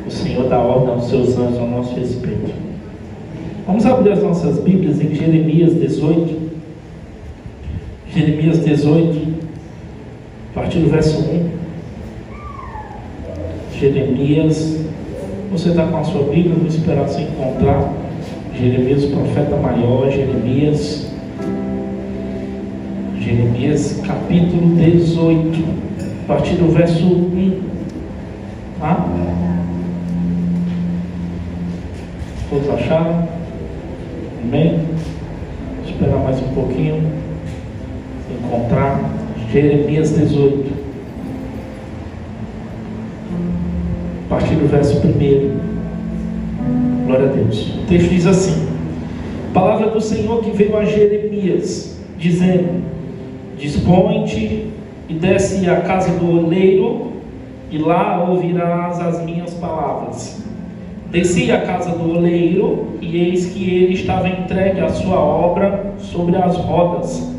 O Senhor dá ordem aos seus anjos ao nosso respeito. Vamos abrir as nossas Bíblias em Jeremias 18. Jeremias 18, a partir do verso 1. Jeremias, você está com a sua Bíblia, vou esperar você encontrar. Jeremias, o profeta maior, Jeremias capítulo 18, a partir do verso 1. Tá? Todos acharam? Amém? Vou esperar mais um pouquinho. Encontrar Jeremias 18, a partir do verso 1. Glória a Deus. O texto diz assim: palavra do Senhor que veio a Jeremias, dizendo: dispõe-te e desce à casa do oleiro, e lá ouvirás as minhas palavras. Desci à casa do oleiro, e eis que ele estava entregue à sua obra sobre as rodas.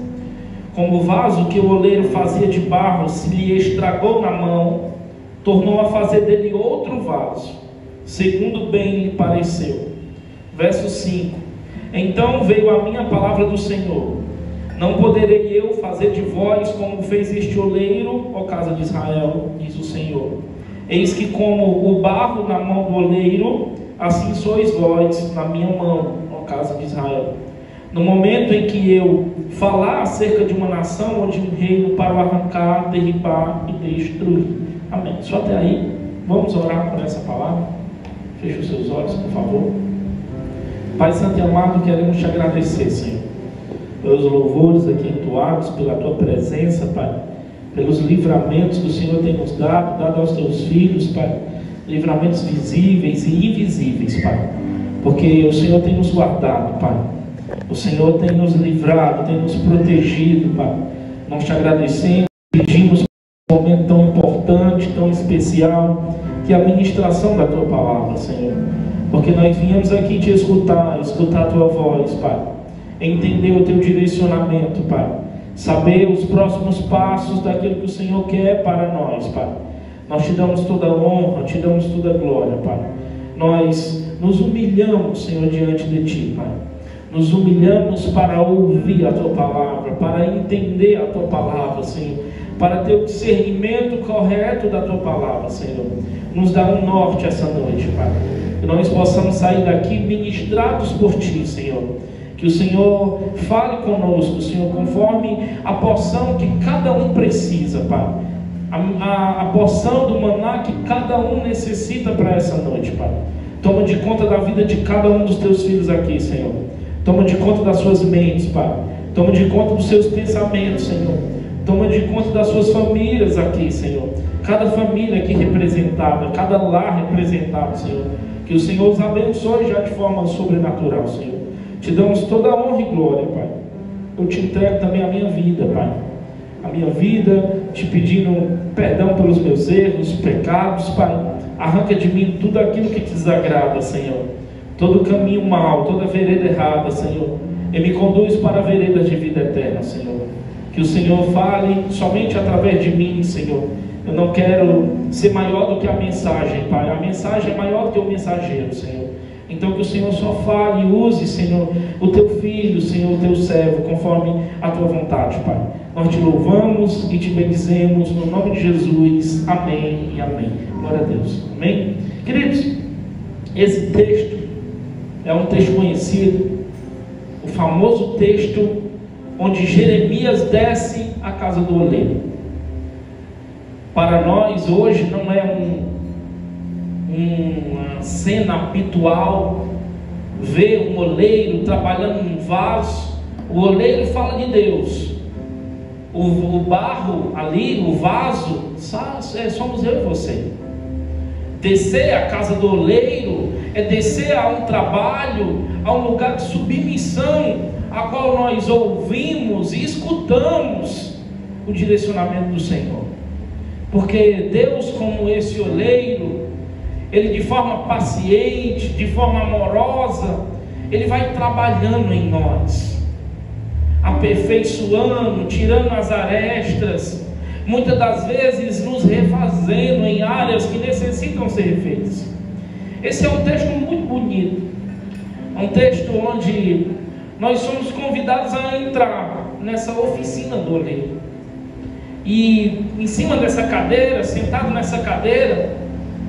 Como o vaso que o oleiro fazia de barro se lhe estragou na mão, tornou a fazer dele outro vaso, segundo bem lhe pareceu. Verso 5: então veio a minha palavra do Senhor: não poderei eu fazer de vós como fez este oleiro, ó casa de Israel, diz o Senhor. Eis que como o barro na mão do oleiro, assim sois vós na minha mão, ó casa de Israel. No momento em que eu falar acerca de uma nação ou de um reino para o arrancar, derribar e destruir. Amém. Só até aí. Vamos orar por essa palavra. Feche os seus olhos, por favor. Pai Santo e amado, queremos te agradecer, Senhor, pelos louvores aqui entoados, pela tua presença, Pai, pelos livramentos que o Senhor tem nos dado aos teus filhos, Pai, livramentos visíveis e invisíveis, Pai, porque o Senhor tem nos guardado, Pai, o Senhor tem nos livrado, tem nos protegido, Pai. Nós te agradecemos, pedimos um momento tão importante, tão especial, que é a ministração da tua palavra, Senhor, porque nós viemos aqui te escutar a tua voz, Pai, entender o teu direcionamento, Pai, saber os próximos passos daquilo que o Senhor quer para nós, Pai. Nós te damos toda a honra, te damos toda a glória, Pai. Nós nos humilhamos, Senhor, diante de ti, Pai. Nos humilhamos para ouvir a tua palavra, para entender a tua palavra, Senhor, para ter o discernimento correto da tua palavra, Senhor. Nos dá um norte essa noite, Pai, que nós possamos sair daqui ministrados por ti, Senhor. Que o Senhor fale conosco, Senhor, conforme a porção que cada um precisa, Pai. A porção do maná que cada um necessita para essa noite, Pai. Toma de conta da vida de cada um dos teus filhos aqui, Senhor. Toma de conta das suas mentes, Pai. Toma de conta dos seus pensamentos, Senhor. Toma de conta das suas famílias aqui, Senhor. Cada família aqui representada, cada lar representado, Senhor. Que o Senhor os abençoe já de forma sobrenatural, Senhor. Te damos toda a honra e glória, Pai. Eu te entrego também a minha vida, Pai. A minha vida, te pedindo perdão pelos meus erros, pecados, Pai. Arranca de mim tudo aquilo que te desagrada, Senhor. Todo caminho mau, toda vereda errada, Senhor. E me conduz para veredas de vida eterna, Senhor. Que o Senhor fale somente através de mim, Senhor. Eu não quero ser maior do que a mensagem, Pai. A mensagem é maior do que o mensageiro, Senhor. Então que o Senhor só fale e use, Senhor, o teu filho, Senhor, o teu servo, conforme a tua vontade, Pai. Nós te louvamos e te bendizemos no nome de Jesus. Amém e amém. Glória a Deus. Amém? Queridos, esse texto é um texto conhecido, o famoso texto onde Jeremias desce à casa do oleiro. Para nós hoje não é uma cena habitual ver um oleiro trabalhando num vaso. O oleiro fala de Deus, o barro ali, o vaso, somos eu e você. Descer à casa do oleiro é descer a um trabalho, a um lugar de submissão, a qual nós ouvimos e escutamos o direcionamento do Senhor. Porque Deus, como esse oleiro, Ele de forma paciente, de forma amorosa, Ele vai trabalhando em nós, aperfeiçoando, tirando as arestas, muitas das vezes nos refazendo em áreas que necessitam ser refeitas. Esse é um texto muito bonito, é um texto onde nós somos convidados a entrar nessa oficina do oleiro, e em cima dessa cadeira, sentado nessa cadeira,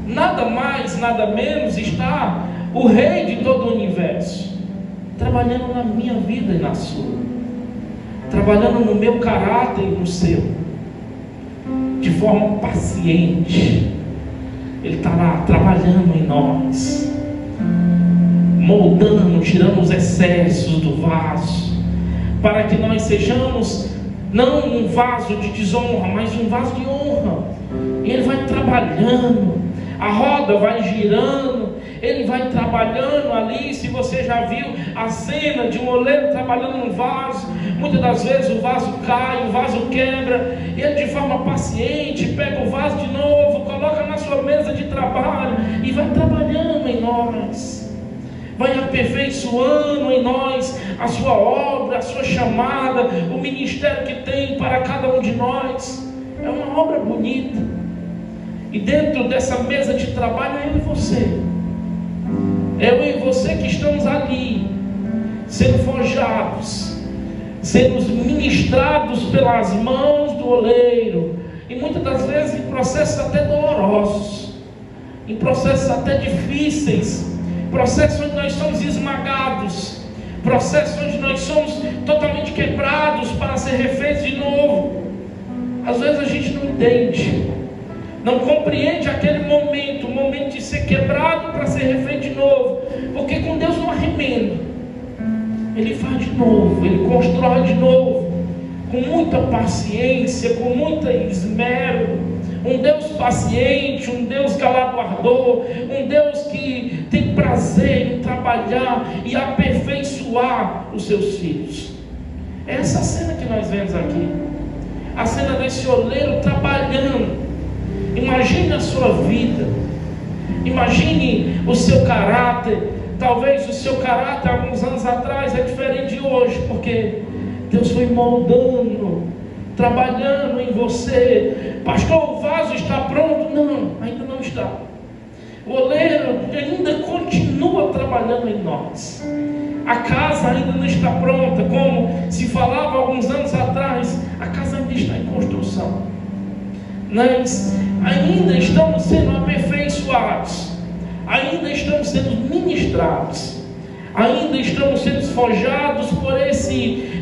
nada mais, nada menos, está o Rei de todo o universo, trabalhando na minha vida e na sua, trabalhando no meu caráter e no seu, de forma paciente. Ele está lá trabalhando em nós, moldando, tirando os excessos do vaso, para que nós sejamos não um vaso de desonra, mas um vaso de honra. E Ele vai trabalhando, a roda vai girando, Ele vai trabalhando ali. Se você já viu a cena de um oleiro trabalhando num vaso, muitas das vezes o vaso cai, o vaso quebra, e ele de forma paciente pega o vaso de novo, coloca na sua mesa de trabalho e vai trabalhando em nós, vai aperfeiçoando em nós a sua obra, a sua chamada, o ministério que tem para cada um de nós. É uma obra bonita. E dentro dessa mesa de trabalho é eu e você, é eu e você que estamos ali, sendo forjados, sendo ministrados pelas mãos do oleiro, e muitas das vezes em processos até dolorosos, em processos até difíceis, processos onde nós somos esmagados, processos onde nós somos totalmente quebrados para ser refeitos de novo. Às vezes a gente não entende, não compreende aquele momento, o momento de ser quebrado para ser refeito de novo, porque com Deus não há remendo. Ele faz de novo, Ele constrói de novo, com muita paciência, com muito esmero. Um Deus paciente, um Deus galardoador, um Deus que tem prazer em trabalhar e aperfeiçoar os seus filhos. É essa cena que nós vemos aqui, a cena desse oleiro trabalhando. Imagine a sua vida, imagine o seu caráter. Talvez o seu caráter alguns anos atrás é diferente de hoje, porque Deus foi moldando, trabalhando em você. Pastor, o vaso está pronto? Não, ainda não está. O oleiro ainda continua trabalhando em nós. A casa ainda não está pronta, como se falava alguns anos atrás. A casa ainda está em construção. Nós ainda estamos sendo aperfeiçoados, ainda estamos sendo ministrados, ainda estamos sendo forjados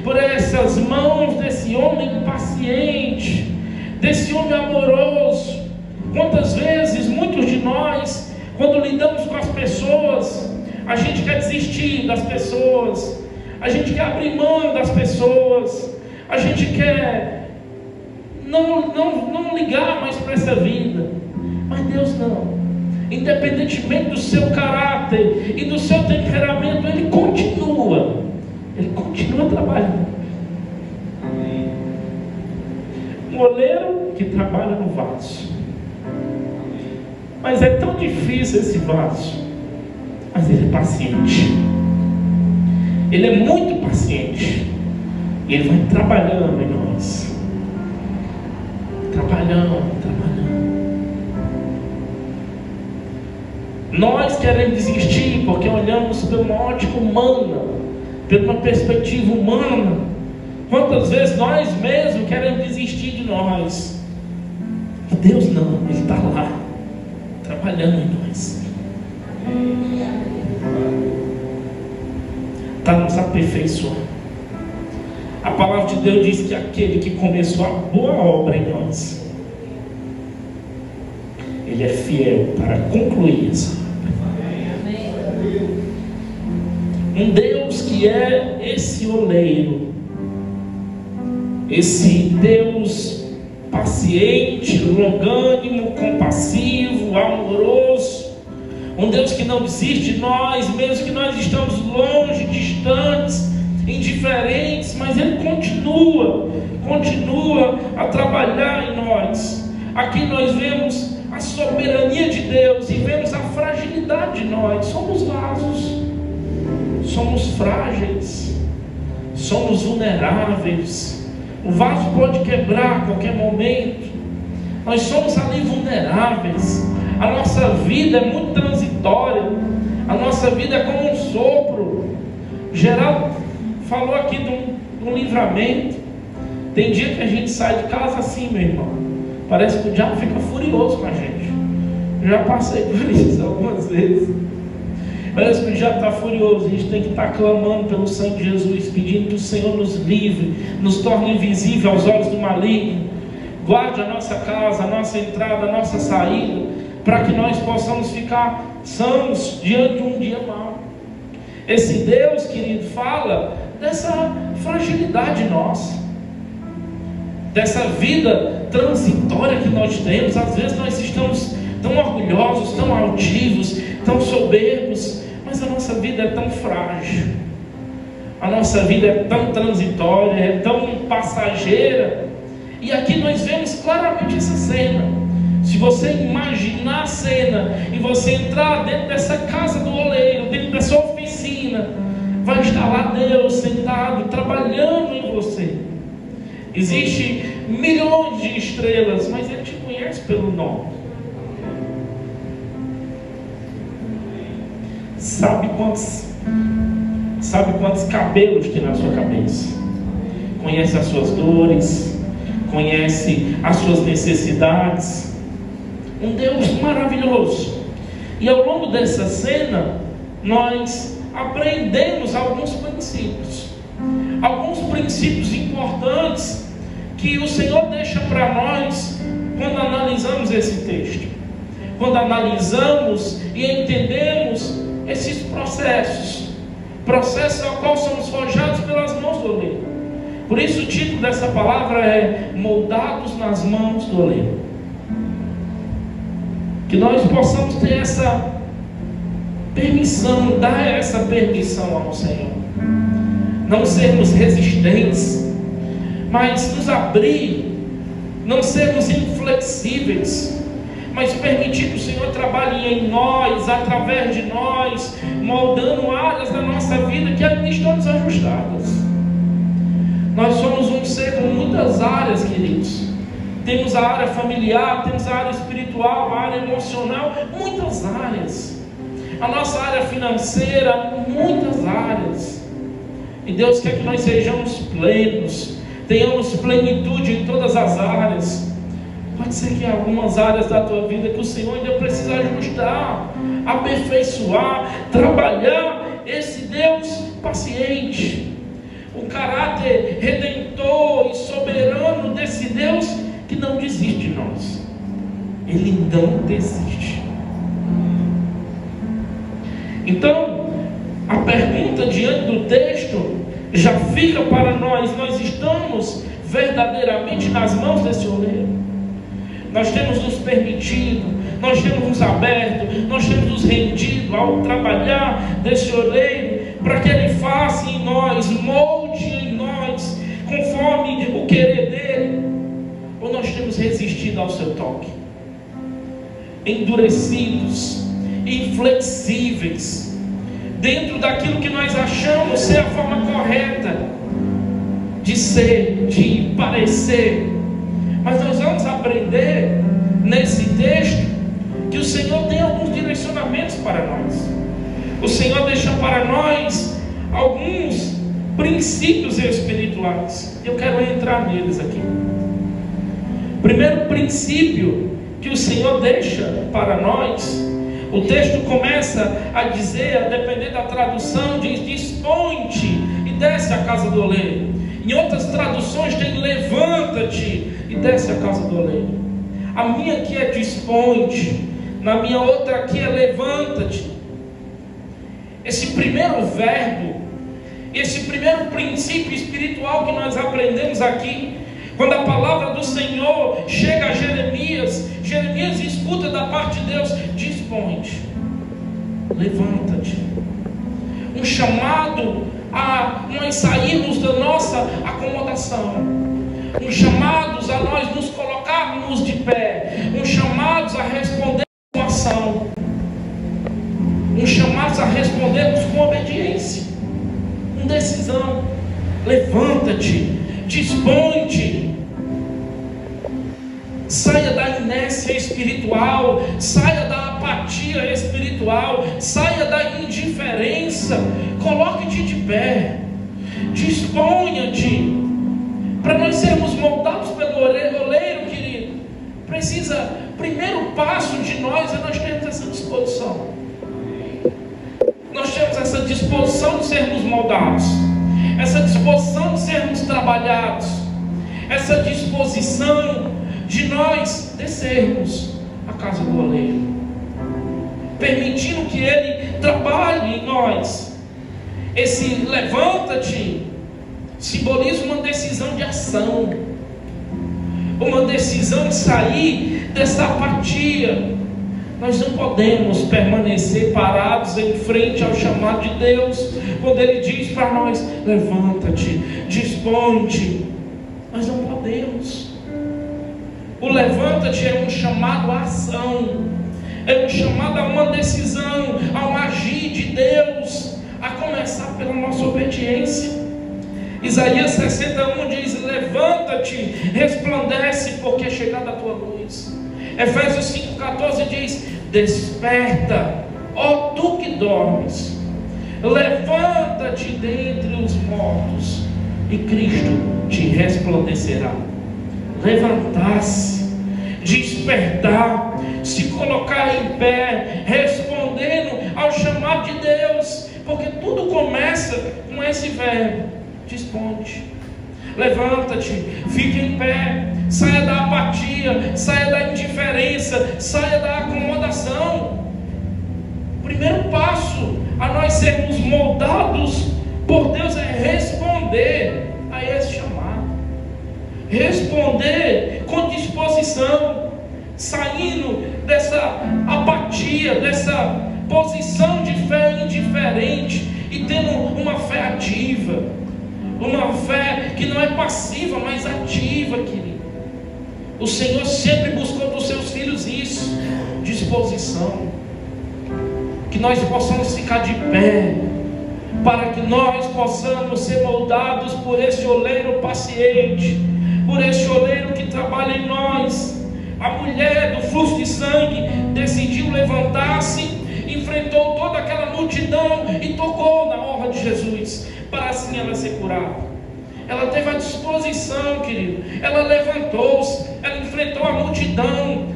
por essas mãos desse homem paciente, desse homem amoroso. Quantas vezes, muitos de nós, quando lidamos com as pessoas, a gente quer desistir das pessoas, a gente quer abrir mão das pessoas, a gente quer não ligar mais para essa vida. Mas Deus não. Independentemente do seu caráter e do seu temperamento, Ele continua trabalhando. Um oleiro que trabalha no vaso. Mas é tão difícil esse vaso, mas ele é paciente. Ele é muito paciente. E Ele vai trabalhando em nós, trabalhando. Nós queremos desistir porque olhamos por uma ótica humana, por uma perspectiva humana. Quantas vezes nós mesmos queremos desistir de nós? E Deus não, Ele está lá, trabalhando em nós, está nos aperfeiçoando. A palavra de Deus diz que aquele que começou a boa obra em nós, Ele é fiel para concluir essa obra. Um Deus que é esse oleiro, esse Deus paciente, longânimo, compassivo, amoroso, um Deus que não desiste de nós, mesmo que nós estamos longe, distantes, indiferentes, mas Ele continua a trabalhar em nós. Aqui nós vemos a soberania de Deus e vemos a fragilidade de nós. Somos vasos, somos frágeis, somos vulneráveis. O vaso pode quebrar a qualquer momento. Nós somos ali vulneráveis. A nossa vida é muito transitória. A nossa vida é como um sopro. Geraldo falou aqui de um livramento. Tem dia que a gente sai de casa assim, meu irmão. Parece que o diabo fica furioso com a gente. Eu já passei por isso algumas vezes. Parece que o diabo está furioso. A gente tem que estar clamando pelo sangue de Jesus, pedindo que o Senhor nos livre, nos torne invisível aos olhos do maligno. Guarde a nossa casa, a nossa entrada, a nossa saída, para que nós possamos ficar sãos diante de um dia mau. Esse Deus, querido, fala dessa fragilidade nossa, dessa vida transitória que nós temos. Às vezes nós estamos tão orgulhosos, tão altivos, tão soberbos, mas a nossa vida é tão frágil, a nossa vida é tão transitória, é tão passageira. E aqui nós vemos claramente essa cena. Se você imaginar a cena e você entrar dentro dessa casa do oleiro, dentro dessa oficina, vai estar lá Deus sentado, trabalhando em você. Existem milhões de estrelas, mas Ele te conhece pelo nome. Sabe quantos cabelos tem na sua cabeça. Conhece as suas dores, conhece as suas necessidades. Um Deus maravilhoso. E ao longo dessa cena, nós aprendemos alguns princípios importantes que o Senhor deixa para nós quando analisamos esse texto, quando analisamos e entendemos esses processos ao qual somos forjados pelas mãos do oleiro. Por isso o título dessa palavra é moldados nas mãos do oleiro. Que nós possamos ter essa permissão, dar essa permissão ao Senhor, não sermos resistentes, mas nos abrir, não sermos inflexíveis, mas permitir que o Senhor trabalhe em nós, através de nós, moldando áreas da nossa vida que ainda estão desajustadas. Nós somos um ser com muitas áreas, queridos. Temos a área familiar, temos a área espiritual, a área emocional, muitas áreas. A nossa área financeira, muitas áreas. E Deus quer que nós sejamos plenos, tenhamos plenitude em todas as áreas. Pode ser que em algumas áreas da tua vida que o Senhor ainda precisa ajustar, aperfeiçoar, trabalhar. Esse Deus paciente, o caráter redentor e soberano desse Deus que não desiste de nós. Ele não desiste. Então, a pergunta diante do texto já fica para nós: nós estamos verdadeiramente nas mãos desse oleiro? Nós temos nos permitido, nós temos nos aberto, nós temos nos rendido ao trabalhar desse oleiro, para que Ele faça em nós, molde em nós, conforme o querer dEle? Ou nós temos resistido ao seu toque, endurecidos, inflexíveis, dentro daquilo que nós achamos ser a forma correta de ser, de parecer? Mas nós vamos aprender nesse texto que o Senhor tem alguns direcionamentos para nós. O Senhor deixa para nós alguns princípios espirituais. Eu quero entrar neles aqui. Primeiro princípio que o Senhor deixa para nós, o texto começa a dizer, a depender da tradução, diz: dispõe-te e desce à casa do oleiro. Em outras traduções tem: levanta-te e desce à casa do oleiro. A minha aqui é dispõe-te, na minha outra aqui é levanta-te. Esse primeiro verbo, esse primeiro princípio espiritual que nós aprendemos aqui, quando a palavra do Senhor chega a Jeremias, Jeremias escuta da parte de Deus: dispõe-te, levanta-te. Um chamado a nós sairmos da nossa acomodação, um chamado a nós nos colocarmos de pé, um chamado a responder com ação, um chamado a respondermos com obediência, com decisão. Levanta-te, dispõe-te, saia da inércia espiritual, saia da apatia espiritual, saia da indiferença, coloque-te de pé, disponha-te, para nós sermos moldados pelo oleiro, querido. Primeiro passo de nós é nós termos essa disposição. Nós temos essa disposição de sermos moldados, essa disposição de sermos trabalhados, essa disposição de nós descermos a casa do oleiro, permitindo que ele trabalhe em nós. Esse levanta-te simboliza uma decisão de ação, uma decisão de sair dessa apatia. Nós não podemos permanecer parados em frente ao chamado de Deus, quando Ele diz para nós: levanta-te, dispõe-te. Nós não podemos. O levanta-te é um chamado à ação, é um chamado a uma decisão, a um agir de Deus, a começar pela nossa obediência. Isaías 61 diz: levanta-te, resplandece, porque é chegada a tua luz. Efésios 5,14 diz: desperta, ó tu que dormes, levanta-te dentre os mortos, e Cristo te resplandecerá. Levantar-se, despertar, se colocar em pé, respondendo ao chamado de Deus, porque tudo começa com esse verbo: dispõe-te. Levanta-te, fique em pé, saia da apatia, saia da indiferença, saia da acomodação. O primeiro passo a nós sermos moldados por Deus é responder a esse chamado, responder com disposição, saindo dessa apatia, dessa posição de fé indiferente e tendo uma fé ativa. Uma fé que não é passiva, mas ativa, querido. O Senhor sempre buscou dos seus filhos isso, disposição. Que nós possamos ficar de pé, para que nós possamos ser moldados por esse oleiro paciente, por esse oleiro que trabalha em nós. A mulher do fluxo de sangue decidiu levantar-se, enfrentou toda aquela multidão e tocou na orla de Jesus, para assim ela ser curada. Ela teve a disposição, querido. Ela levantou-se, ela enfrentou a multidão.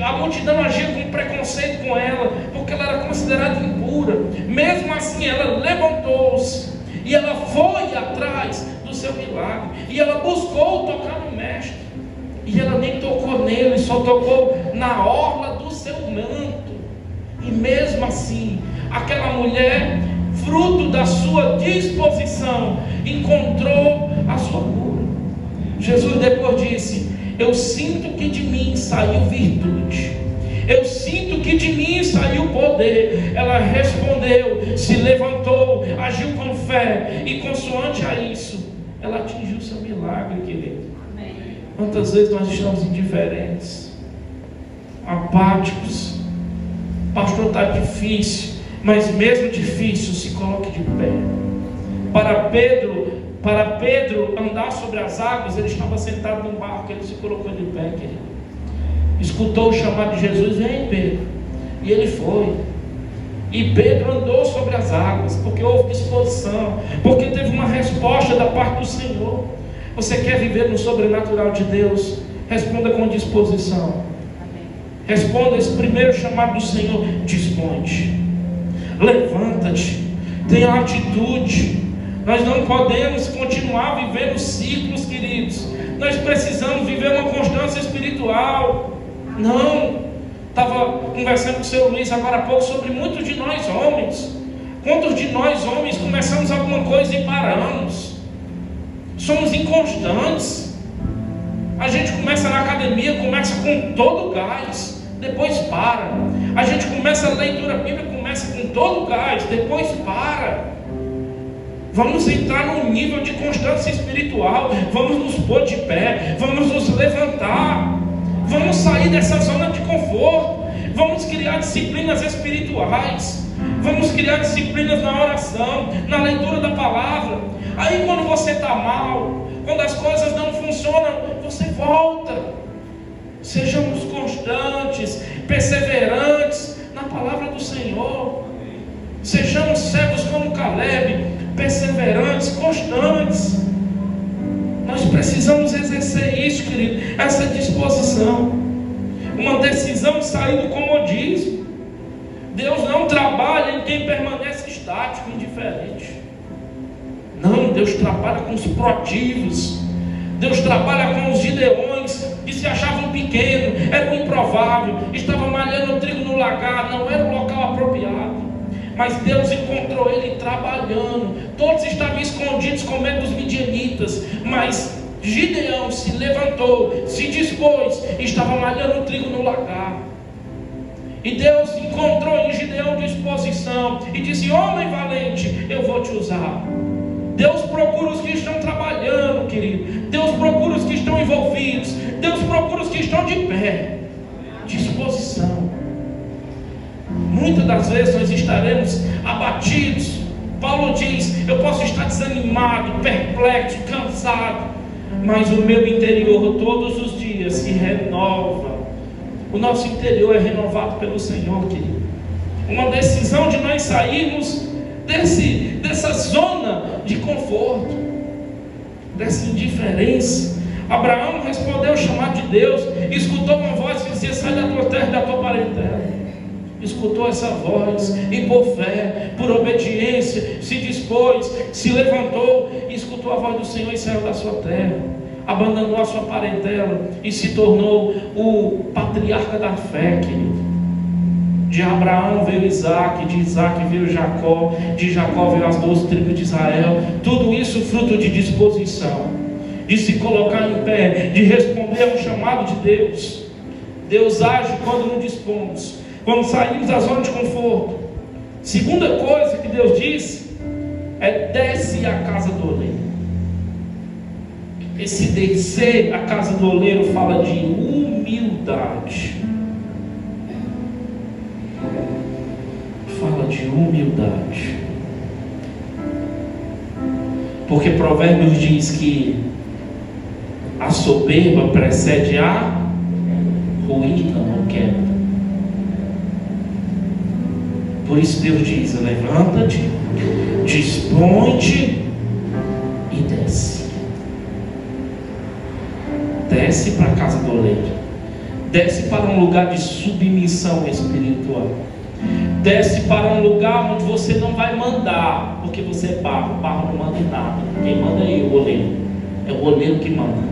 A multidão agia com preconceito com ela, porque ela era considerada impura. Mesmo assim, ela levantou-se e ela foi atrás do seu milagre, e ela buscou tocar no mestre, e ela nem tocou nele, só tocou na orla do seu manto. E mesmo assim, aquela mulher, fruto da sua disposição, encontrou a sua cura. Jesus depois disse: eu sinto que de mim saiu virtude, eu sinto que de mim saiu poder. Ela respondeu, se levantou, agiu com fé, e consoante a isso, ela atingiu o seu milagre, querido. Amém. Quantas vezes nós estamos indiferentes, apáticos? Pastor, está difícil. Mas mesmo difícil, se coloque de pé. Para Pedro andar sobre as águas, ele estava sentado num barco, ele se colocou de pé, querido. Escutou o chamado de Jesus: vem, Pedro. E ele foi. E Pedro andou sobre as águas, porque houve disposição, porque teve uma resposta da parte do Senhor. Você quer viver no sobrenatural de Deus? Responda com disposição. Responda esse primeiro chamado do Senhor: dispõe-te, levanta-te, tenha atitude. Nós não podemos continuar vivendo ciclos, queridos. Nós precisamos viver uma constância espiritual. Não. Estava conversando com o seu Luiz agora há pouco sobre muitos de nós homens. Quantos de nós homens começamos alguma coisa e paramos? Somos inconstantes. A gente começa na academia, começa com todo o gás, depois para. A gente começa a leitura bíblica, começa com todo o gás, depois para. Vamos entrar num nível de constância espiritual. Vamos nos pôr de pé, vamos nos levantar, vamos sair dessa zona de conforto, vamos criar disciplinas espirituais, vamos criar disciplinas na oração, na leitura da palavra. Aí quando você está mal, quando as coisas não funcionam, você volta. Sejamos constantes, perseverantes na palavra do Senhor. Sejamos servos como Caleb, perseverantes, constantes. Nós precisamos exercer isso, querido, essa disposição. Uma decisão de sair do comodismo. Deus não trabalha em quem permanece estático, indiferente. Não, Deus trabalha com os proativos. Deus trabalha com os gideões que se achavam pequenos, eram improvável, estavam malhando trigo no lagar, não era o local apropriado. Mas Deus encontrou ele trabalhando. Todos estavam escondidos com medo dos midianitas, mas Gideão se levantou, se dispôs, estava malhando trigo no lagar. E Deus encontrou em Gideão disposição e disse: homem valente, eu vou te usar. Deus procura os que estão trabalhando, querido. Deus procura os que estão envolvidos. Deus procura os que estão de pé. Disposição. Muitas das vezes nós estaremos abatidos. Paulo diz: eu posso estar desanimado, perplexo, cansado, mas o meu interior todos os dias se renova. O nosso interior é renovado pelo Senhor, querido. Uma decisão de nós sairmos dessa zona de conforto, dessa indiferença. Abraão respondeu ao chamado de Deus, escutou uma voz que dizia: sai da tua terra e da tua parentela. Escutou essa voz e por fé, por obediência, se dispôs, se levantou e escutou a voz do Senhor e saiu da sua terra, abandonou a sua parentela e se tornou o patriarca da fé, querido. De Abraão veio Isaac, de Isaac veio Jacó, de Jacó veio as 12 tribos de Israel. Tudo isso fruto de disposição, de se colocar em pé, de responder ao chamado de Deus. Deus age quando nos dispomos, quando saímos da zona de conforto. Segunda coisa que Deus diz é: desce à casa do oleiro. Esse descer à casa do oleiro fala de humildade. Fala de humildade. Porque Provérbios diz que a soberba precede a ruína ou queda. Por isso Deus diz: levanta-te, dispõe-te e desce. Desce para a casa do oleiro. Desce para um lugar de submissão espiritual. Desce para um lugar onde você não vai mandar, porque você é barro. Barro não manda em nada. Quem manda é o oleiro. É o oleiro que manda.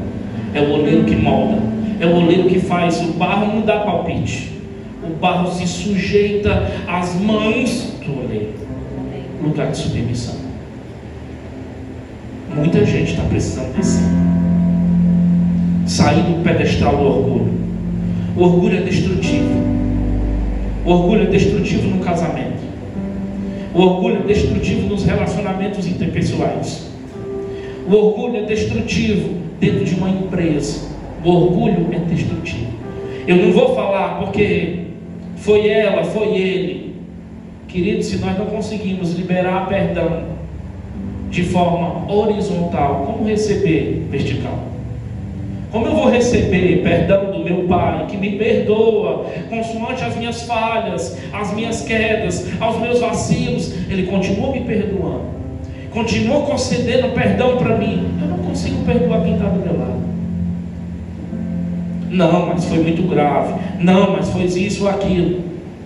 É o oleiro que molda. É o oleiro que faz. O barro não dá palpite. O barro se sujeita às mãos do oleiro. Lugar de submissão. Muita gente está precisando descer. Sair do pedestal do orgulho. O orgulho é destrutivo. O orgulho é destrutivo no casamento. O orgulho é destrutivo nos relacionamentos interpessoais. O orgulho é destrutivo dentro de uma empresa. O orgulho é destrutivo. Eu não vou falar porque foi ela, foi ele. Querido, se nós não conseguimos liberar perdão de forma horizontal, como receber vertical? Como eu vou receber perdão do meu Pai, que me perdoa consoante as minhas falhas, as minhas quedas, aos meus vacilos? Ele continua me perdoando, continua concedendo perdão para mim. Eu não consigo perdoar quem está do meu lado. Não, mas foi muito grave. Não, mas foi isso ou aquilo.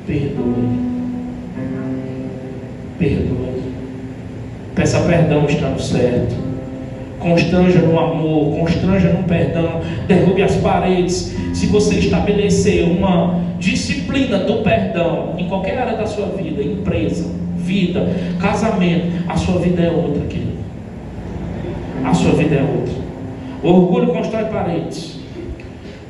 Perdoe. Perdoe. Peça perdão estando certo. Constranja no amor, constranja no perdão, derrube as paredes. Se você estabelecer uma disciplina do perdão em qualquer área da sua vida, empresa, vida, casamento, a sua vida é outra, querido. A sua vida é outra. O orgulho constrói paredes.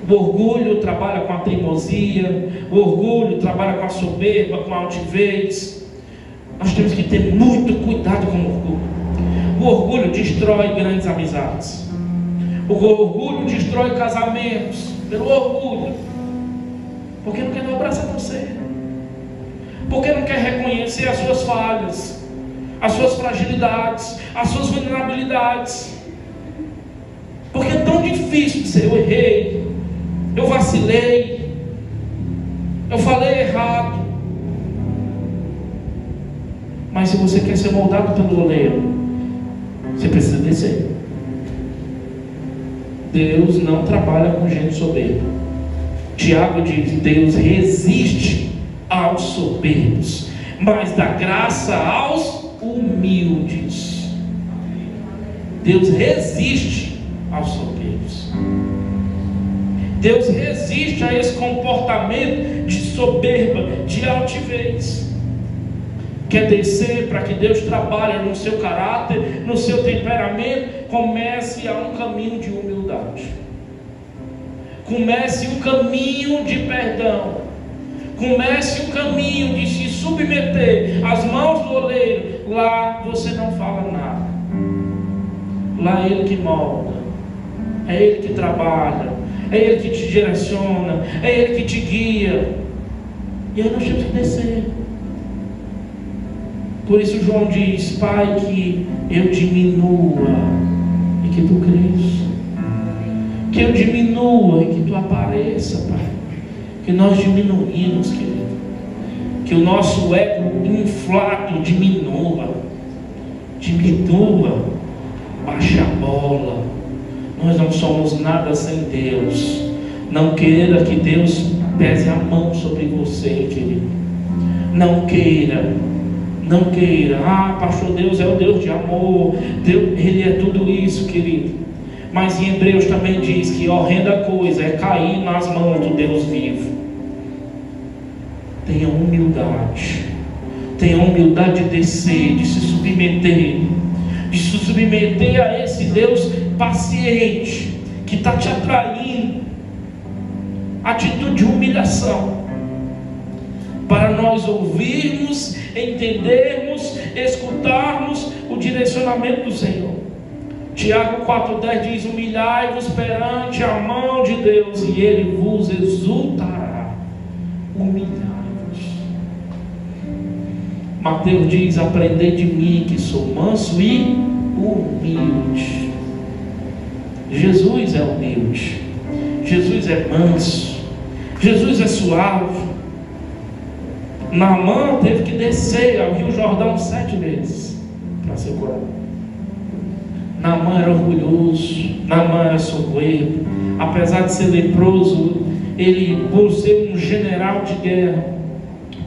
O orgulho trabalha com a teimosia. O orgulho trabalha com a soberba, com a altivez. Nós temos que ter muito cuidado com o orgulho. O orgulho destrói grandes amizades. O orgulho destrói casamentos. Pelo orgulho. Porque não quer dar o braço a você. Porque não quer reconhecer as suas falhas, as suas fragilidades, as suas vulnerabilidades. Porque é tão difícil dizer: eu errei, eu vacilei, eu falei errado. Mas se você quer ser moldado pelo oleiro, você precisa descer. Deus não trabalha com gente soberba. Tiago diz: Deus resiste aos soberbos, mas dá graça aos humildes. Deus resiste aos soberbos. Deus resiste a esse comportamento de soberba, de altivez. Quer descer para que Deus trabalhe no seu caráter, no seu temperamento? Comece a um caminho de humildade. Comece um caminho de perdão. Comece um caminho de se submeter às mãos do oleiro. Lá você não fala nada. Lá é Ele que molda, é Ele que trabalha, é Ele que te direciona, é Ele que te guia. E aí nós temos que descer. Por isso João diz: Pai, que eu diminua e que tu cresça. Que eu diminua e que tu apareça, Pai. Que nós diminuímos, querido. Que o nosso ego inflado diminua. Diminua. Baixe a bola. Nós não somos nada sem Deus. Não queira que Deus pese a mão sobre você, querido. Não queira. Não queira: ah, pastor, Deus é o Deus de amor, Deus, Ele é tudo isso, querido. Mas em Hebreus também diz que horrenda coisa é cair nas mãos do Deus vivo. Tenha humildade. Tenha humildade de descer, de se submeter. De se submeter a esse Deus paciente, que está te atraindo. Atitude de humilhação. Para nós ouvirmos, entendermos, escutarmos o direcionamento do Senhor. Tiago 4,10 diz: humilhai-vos perante a mão de Deus e Ele vos exultará. Humilhai-vos. Mateus diz: aprendei de mim, que sou manso e humilde. Jesus é humilde, Jesus é manso, Jesus é suave. Naamã teve que descer ao Rio Jordão 7 vezes para ser curado. Naamã era orgulhoso, Naamã era soberbo. Apesar de ser leproso, ele, por ser um general de guerra,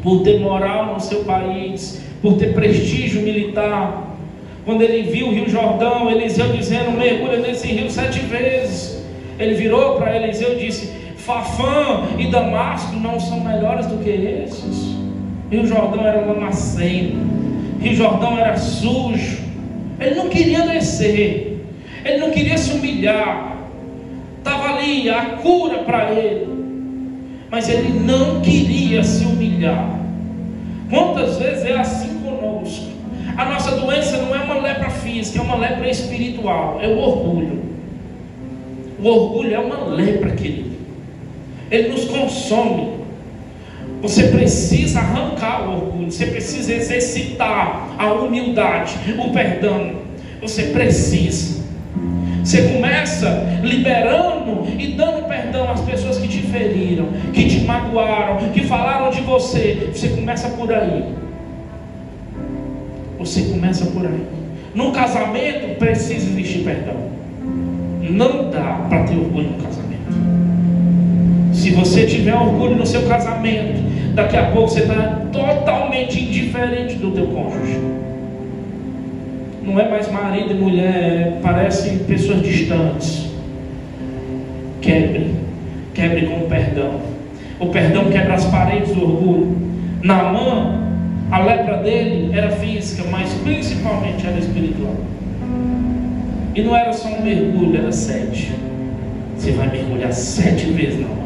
por ter moral no seu país, por ter prestígio militar, quando ele viu o Rio Jordão, Eliseu dizendo: mergulha nesse rio 7 vezes. Ele virou para Eliseu e disse: Fafã e Damasco não são melhores do que esses? Rio Jordão era lamacento, Rio Jordão era sujo. Ele não queria descer, ele não queria se humilhar. Estava ali a cura para ele, mas ele não queria se humilhar. Quantas vezes é assim conosco? A nossa doença não é uma lepra física, é uma lepra espiritual, é o orgulho. O orgulho é uma lepra, querido. Ele nos consome. Você precisa arrancar o orgulho, você precisa exercitar a humildade, o perdão. Você precisa. Você começa liberando e dando perdão às pessoas que te feriram, que te magoaram, que falaram de você. Você começa por aí. Você começa por aí. No casamento precisa existir perdão. Não dá para ter orgulho no casamento. Se você tiver orgulho no seu casamento, daqui a pouco você está totalmente indiferente do teu cônjuge. Não é mais marido e mulher, parecem pessoas distantes. Quebre com o perdão. O perdão quebra as paredes do orgulho. Naamã, a lepra dele era física, mas principalmente era espiritual. E não era só um mergulho, era 7. Você vai mergulhar 7 vezes, não.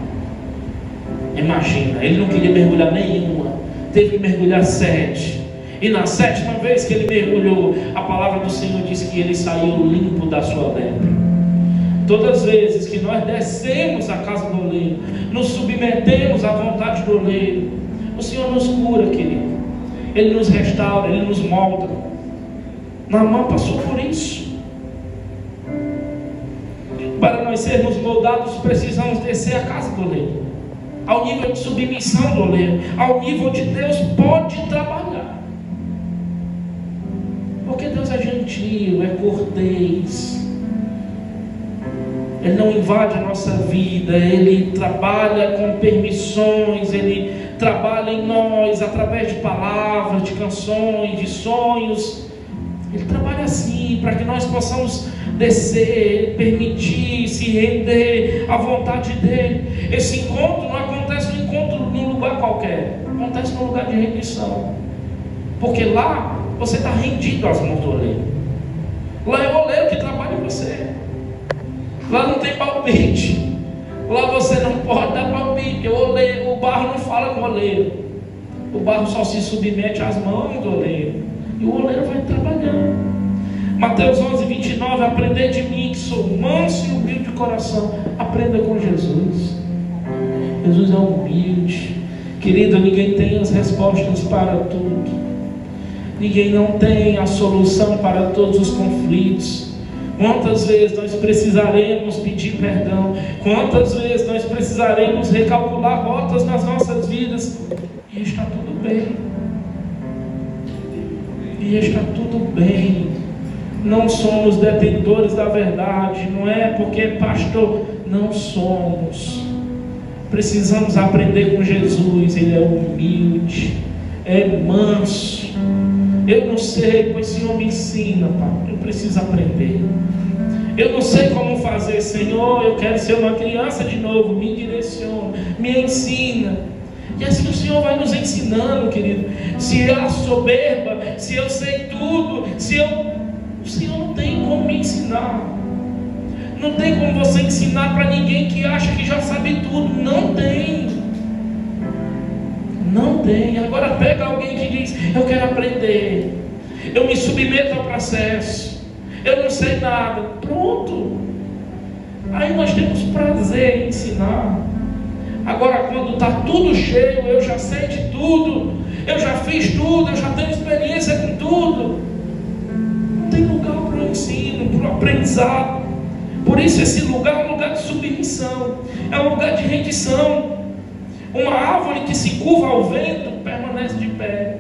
Imagina, ele não queria mergulhar nenhuma, teve que mergulhar 7. E na 7ª vez que ele mergulhou, a palavra do Senhor diz que ele saiu limpo da sua lepra. Todas as vezes que nós descemos à casa do oleiro, nos submetemos à vontade do oleiro, o Senhor nos cura, querido. Ele nos restaura, Ele nos molda. Naamã passou por isso. Para nós sermos moldados, precisamos descer a casa do oleiro, ao nível de submissão do oleiro, ao nível de Deus pode trabalhar. Porque Deus é gentil, é cortês. Ele não invade a nossa vida, Ele trabalha com permissões, Ele trabalha em nós através de palavras, de canções, de sonhos. Ele trabalha assim, para que nós possamos descer, permitir, se render à vontade dEle. Esse encontro não acontece num encontro num lugar qualquer, acontece num lugar de rendição. Porque lá você está rendido às mãos do oleiro. Lá é o oleiro que trabalha em você. Lá não tem palpite. Lá você não pode dar palpite. O barro não fala com o oleiro. O barro só se submete às mãos do oleiro. E o oleiro vai trabalhando. Mateus 11:29. Aprendei de mim, que sou manso e humilde de coração. Aprenda com Jesus. Jesus é humilde. Querido, ninguém tem as respostas para tudo. Ninguém não tem a solução para todos os conflitos. Quantas vezes nós precisaremos pedir perdão? Quantas vezes nós precisaremos recalcular rotas nas nossas vidas? E está tudo bem. E está tudo bem. Não somos detentores da verdade. Não é porque pastor, não somos. Precisamos aprender com Jesus. Ele é humilde, é manso. Eu não sei, pois o Senhor me ensina, Pai. Eu preciso aprender. Eu não sei como fazer, Senhor. Eu quero ser uma criança de novo. Me direciona, me ensina. E assim o Senhor vai nos ensinando, querido. Se há soberba, se eu sei tudo, o Senhor não tem como me ensinar. Não tem como você ensinar para ninguém que acha que já sabe tudo. Não tem. Não tem. Agora pega alguém que diz: eu quero aprender, eu me submeto ao processo, eu não sei nada. Pronto. Aí nós temos prazer em ensinar. Agora quando está tudo cheio, eu já sei de tudo, eu já fiz tudo, eu já tenho experiência com tudo, não tem lugar para o ensino, para o aprendizado. Por isso esse lugar é um lugar de submissão, é um lugar de rendição. Uma árvore que se curva ao vento permanece de pé,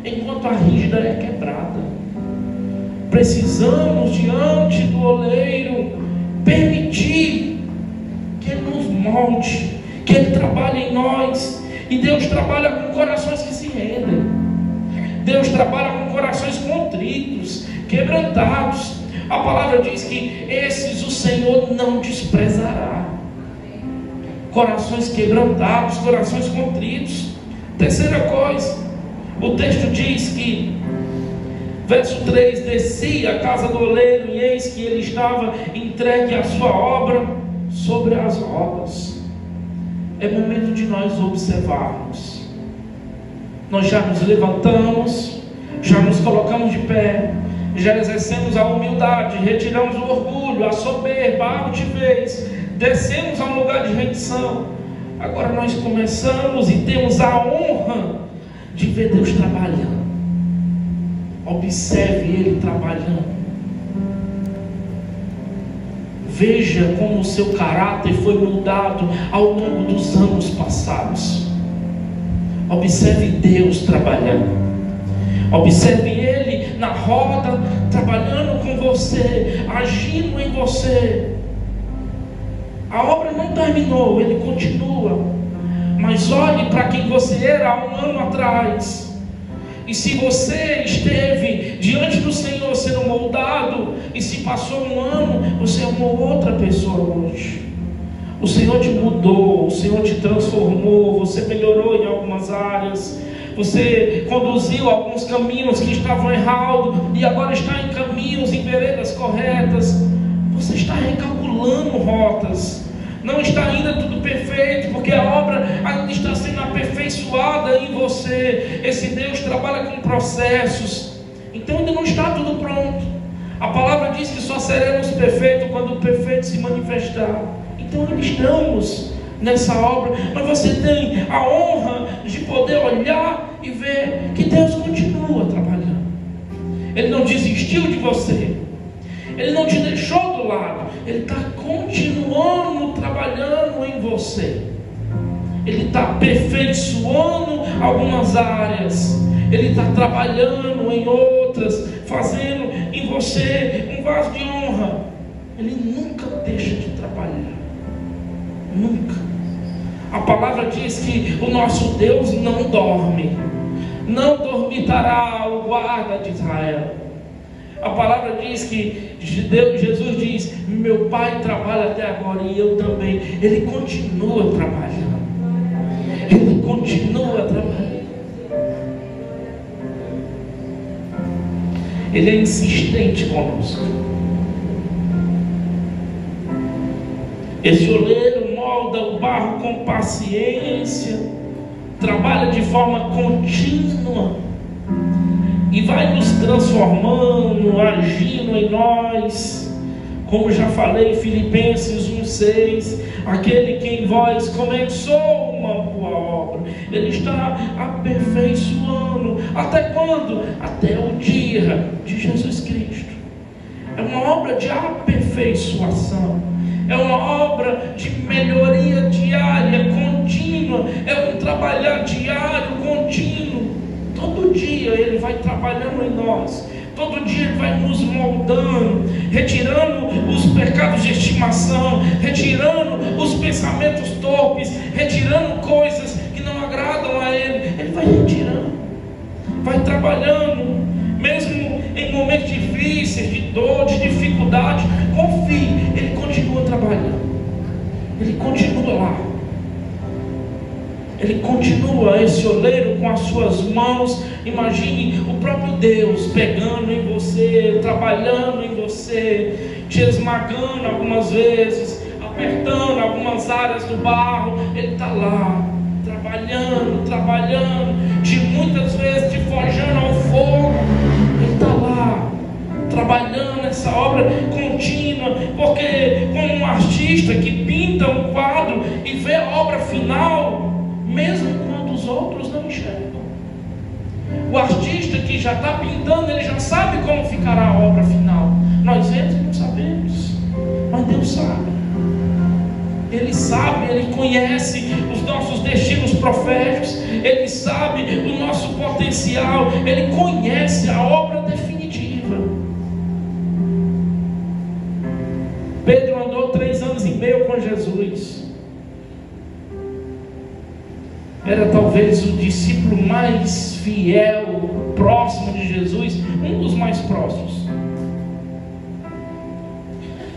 enquanto a rígida é quebrada. Precisamos, diante do oleiro, permitir que Ele nos molde, que Ele trabalhe em nós. E Deus trabalha com corações que se rendem. Deus trabalha com corações contritos, quebrantados. A palavra diz que esses o Senhor não desprezará. Corações quebrantados, corações contritos. Terceira coisa, o texto diz que, verso 3: desci à casa do oleiro, e eis que ele estava entregue à sua obra sobre as rodas. É momento de nós observarmos. Nós já nos levantamos, já nos colocamos de pé, já exercemos a humildade, retiramos o orgulho, a soberba, a altivez, descemos a um lugar de rendição. Agora nós começamos e temos a honra de ver Deus trabalhando. Observe Ele trabalhando. Veja como o seu caráter foi mudado ao longo dos anos passados. Observe Deus trabalhando. Observe Ele na roda, trabalhando com você, agindo em você. A obra não terminou, Ele continua. Mas olhe para quem você era há um ano atrás. E se você esteve diante do Senhor sendo moldado, e se passou um ano, você é uma outra pessoa hoje. O Senhor te mudou, o Senhor te transformou, você melhorou em algumas áreas, você conduziu alguns caminhos que estavam errados, e agora está em caminhos, em veredas corretas. Você está recalculando rotas. Não está ainda tudo perfeito, porque a obra ainda está sendo aperfeiçoada em você. Esse Deus trabalha com processos, então ainda não está tudo pronto. A palavra diz que só seremos perfeitos quando o perfeito se manifestar. Então ainda estamos nessa obra, mas você tem a honra de poder olhar e ver que Deus continua trabalhando. Ele não desistiu de você. Ele não te deixou do lado. Ele está continuando trabalhando em você. Ele está aperfeiçoando algumas áreas. Ele está trabalhando em outras, fazendo em você um vaso de honra. Ele nunca deixa de trabalhar. Nunca. A palavra diz que o nosso Deus não dorme. Não dormitará o guarda de Israel. A palavra diz que Jesus diz: meu Pai trabalha até agora e eu também. Ele continua trabalhando. Ele continua trabalhando. Ele é insistente conosco. Esse oleiro molda o barro com paciência, trabalha de forma contínua e vai nos transformando, agindo em nós. Como já falei, Filipenses 1,6: aquele que em vós começou uma boa obra, Ele está aperfeiçoando. Até quando? Até o dia de Jesus Cristo. É uma obra de aperfeiçoação. É uma obra de melhoria diária, contínua. É um trabalhar diário, contínuo. Todo dia Ele vai trabalhando em nós. Todo dia Ele vai nos moldando, retirando os pecados de estimação, retirando os pensamentos torpes, retirando coisas que não agradam a Ele. Ele vai retirando, vai trabalhando, mesmo em momentos difíceis, de dor, de dificuldade. Confie, Ele continua trabalhando. Ele continua lá. Ele continua, esse oleiro, com as suas mãos. Imagine o próprio Deus pegando em você, trabalhando em você, te esmagando algumas vezes, apertando algumas áreas do barro. Ele está lá, trabalhando, muitas vezes te forjando ao fogo. Ele está lá, trabalhando essa obra contínua, porque como um artista que pinta um quadro e vê a obra final, mesmo quando os outros não enxergam. O artista que já está pintando, ele já sabe como ficará a obra final. Nós vemos e não sabemos, mas Deus sabe. Ele sabe, Ele conhece os nossos destinos proféticos, Ele sabe o nosso potencial, Ele conhece a obra definitiva. Pedro andou 3 anos e meio com Jesus. Era talvez o discípulo mais fiel, próximo de Jesus, um dos mais próximos.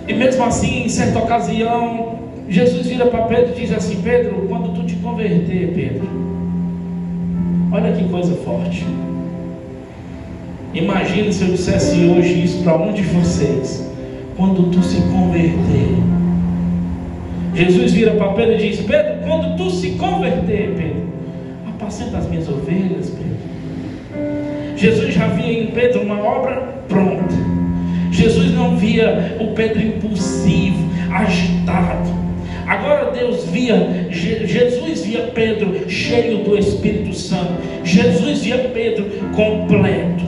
E mesmo assim, em certa ocasião, Jesus vira para Pedro e diz assim: Pedro, quando tu te converter, Pedro, olha que coisa forte. Imagine se eu dissesse hoje isso para um de vocês: quando tu se converter. Jesus vira para Pedro e diz: Pedro, quando tu se converter, Pedro, apacenta as minhas ovelhas, Pedro. Jesus já via em Pedro uma obra pronta. Jesus não via o Pedro impulsivo, agitado. Agora Jesus via Pedro cheio do Espírito Santo. Jesus via Pedro completo.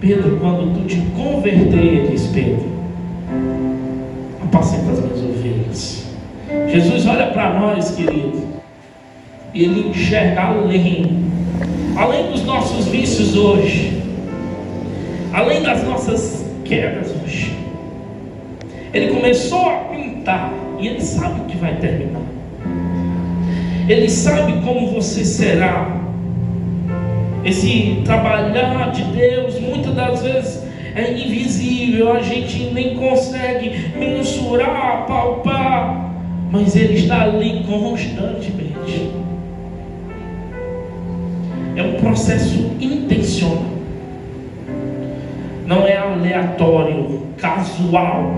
Pedro, quando tu te converter, diz Pedro, apacenta as minhas ovelhas. Jesus olha para nós, querido, e Ele enxerga além dos nossos vícios hoje, além das nossas quedas hoje. Ele começou a pintar e Ele sabe o que vai terminar. Ele sabe como você será. Esse trabalhar de Deus muitas das vezes é invisível, a gente nem consegue mensurar, palpar, mas Ele está ali constantemente. É um processo intencional, não é aleatório, casual,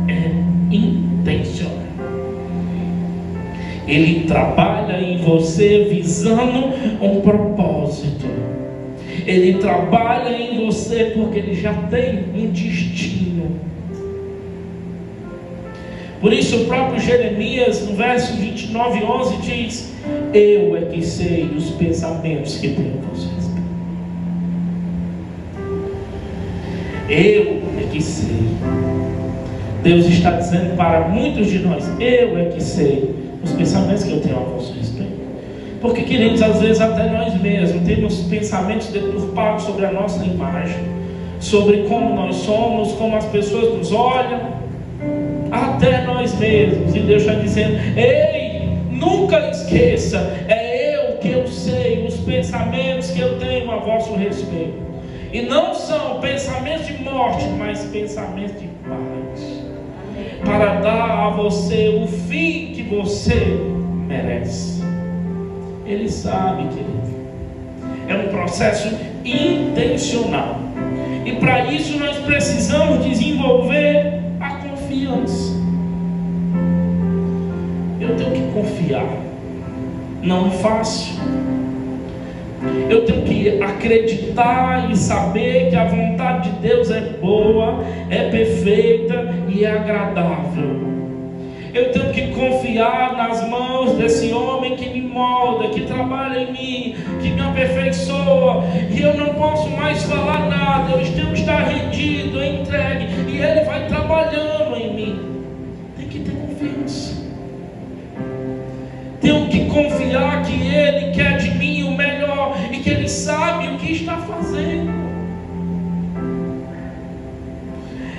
é intencional. Ele trabalha em você visando um propósito. Ele trabalha em você porque Ele já tem um destino. Por isso o próprio Jeremias, no verso 29:11, diz: eu é que sei os pensamentos que tenho a vocês. Eu é que sei. Deus está dizendo para muitos de nós: eu é que sei os pensamentos que eu tenho a vosso respeito. Porque, queridos, às vezes até nós mesmos temos pensamentos deturpados sobre a nossa imagem, sobre como nós somos, como as pessoas nos olham, até nós mesmos. E Deus está dizendo: ei, nunca esqueça, é eu que eu sei os pensamentos que eu tenho a vosso respeito. E não são pensamentos de morte, mas pensamentos de paz, para dar a você o fim que você merece. Ele sabe, querido. É um processo intencional. E para isso nós precisamos desenvolver a confiança. Eu tenho que confiar. Não é fácil. Eu tenho que acreditar e saber que a vontade de Deus é boa, é perfeita e é agradável. Eu tenho que confiar nas mãos desse homem que me molda, que trabalha em mim, que me aperfeiçoa. E eu não posso mais falar nada. Eu tenho que estar rendido, entregue. E Ele vai trabalhando em mim. Tem que ter confiança. Tenho que confiar que Ele quer de mim o melhor e que Ele sabe o que está fazendo.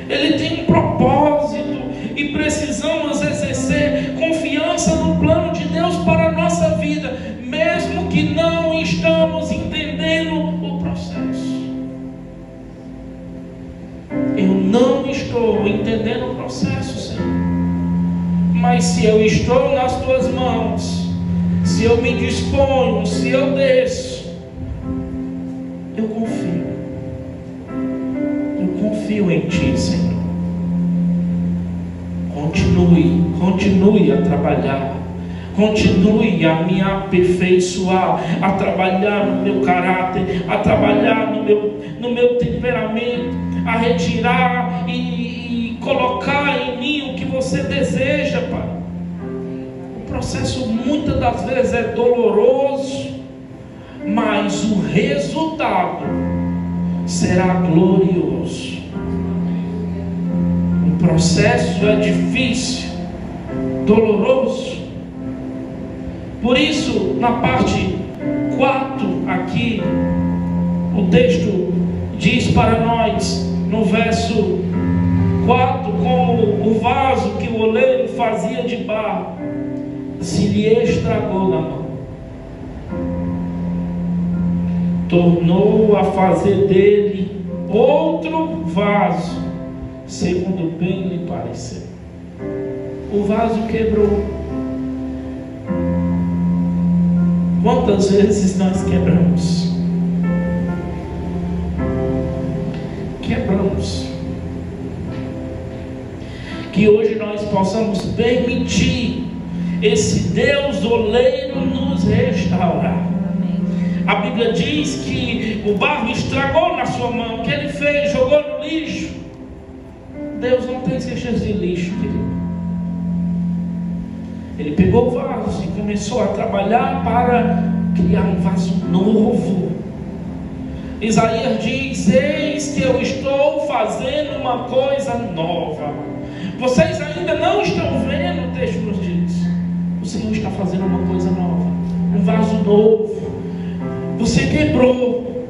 Ele tem um propósito e precisamos exercer confiança no plano de Deus para a nossa vida, mesmo que não estamos entendendo o processo. Eu não estou entendendo o processo, Senhor, mas se eu estou nas tuas mãos, se eu me disponho, se eu desço, eu confio em Ti, Senhor. Continue a trabalhar, continue a me aperfeiçoar, a trabalhar no meu caráter, a trabalhar no meu temperamento, a retirar e colocar em mim o que você deseja, Pai. O processo muitas das vezes é doloroso, mas o resultado será glorioso. O processo é difícil, doloroso. Por isso, na parte 4 aqui, o texto diz para nós, no verso 4, como o vaso que o oleiro fazia de barro se lhe estragou na mão, tornou a fazer dele outro vaso, segundo bem lhe pareceu. O vaso quebrou. Quantas vezes nós quebramos? Que hoje nós possamos permitir esse Deus oleiro nos restaurar. A Bíblia diz que o barro estragou na sua mão. O que ele fez? Jogou no lixo. Deus não tem queixas de lixo, querido. Ele pegou o vaso e começou a trabalhar para criar um vaso novo. Isaías diz: eis que eu estou fazendo uma coisa nova. Vocês ainda não estão vendo, o texto nos diz. O Senhor está fazendo uma coisa nova, um vaso novo. Você quebrou,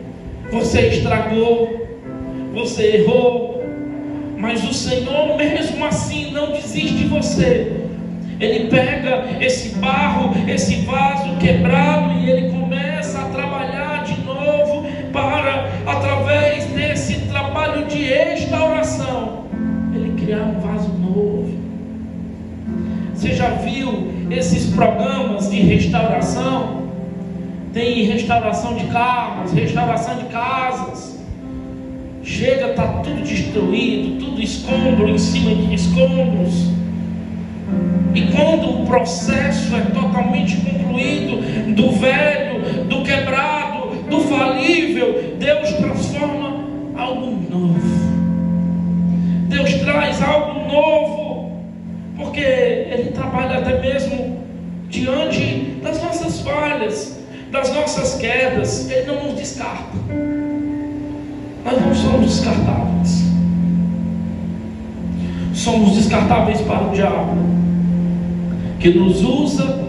você estragou, você errou, mas o Senhor mesmo assim não desiste de você. Ele pega esse barro, esse vaso quebrado, e Ele começa a trabalhar de novo para, através desse trabalho de restauração, Ele criar um vaso novo. Você já viu esses programas de restauração? Tem restauração de carros, restauração de casas. Chega, está tudo destruído, tudo escombro em cima de escombros. E quando o processo é totalmente concluído, do velho, do quebrado, do falível, Deus transforma algo novo. Deus traz algo novo, porque Ele trabalha até mesmo diante das nossas falhas, das nossas quedas. Ele não nos descarta. Nós não somos descartáveis. somos descartáveis para o diabo, que nos usa,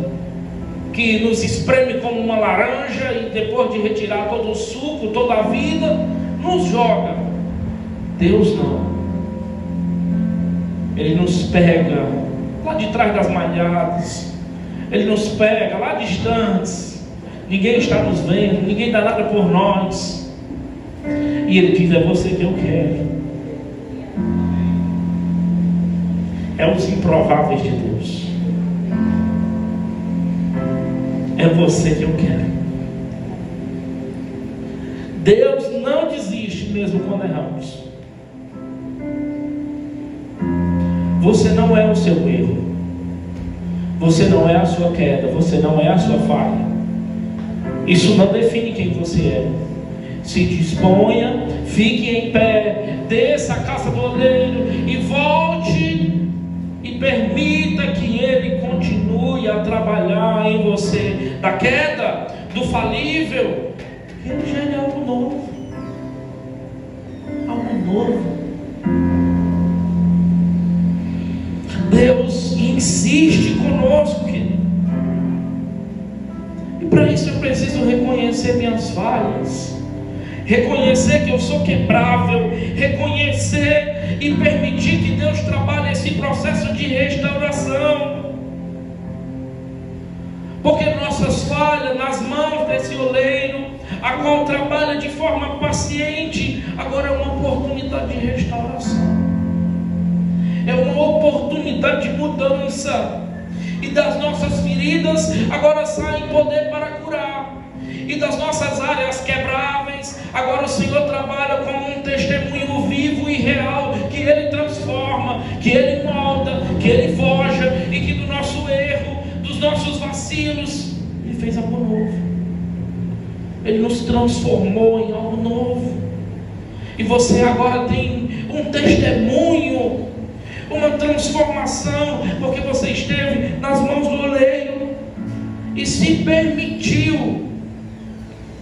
que nos espreme como uma laranja e depois de retirar todo o suco, toda a vida, nos joga. Deus não. Ele nos pega lá de trás das malhadas, Ele nos pega lá distantes, ninguém está nos vendo, ninguém dá nada por nós, e Ele diz: é você que eu quero. É os improváveis de Deus. É você que eu quero. Deus não desiste mesmo quando erramos. Você não é o seu erro. Você não é a sua queda. Você não é a sua falha. Isso não define quem você é. Se disponha, fique em pé, desça a casa do oleiro e volte e permita que Ele continue a trabalhar em você. Da queda, do falível, Ele gere algo novo. Algo novo. Deus insiste conosco, querido. E para isso eu preciso reconhecer minhas falhas, reconhecer que eu sou quebrável, reconhecer e permitir que Deus trabalhe esse processo de restauração. Porque nossas falhas nas mãos desse oleiro, a qual trabalha de forma paciente, agora é uma oportunidade de restauração. É uma oportunidade de mudança. E das nossas feridas agora sai poder para curar. E das nossas áreas quebráveis, agora o Senhor trabalha como um testemunho vivo e real, que Ele transforma, que Ele molda, que Ele forja, e que do nosso erro, dos nossos vacilos, Ele fez algo novo. Ele nos transformou em algo novo. E você agora tem um testemunho, uma transformação, porque você esteve nas mãos do oleiro e se permitiu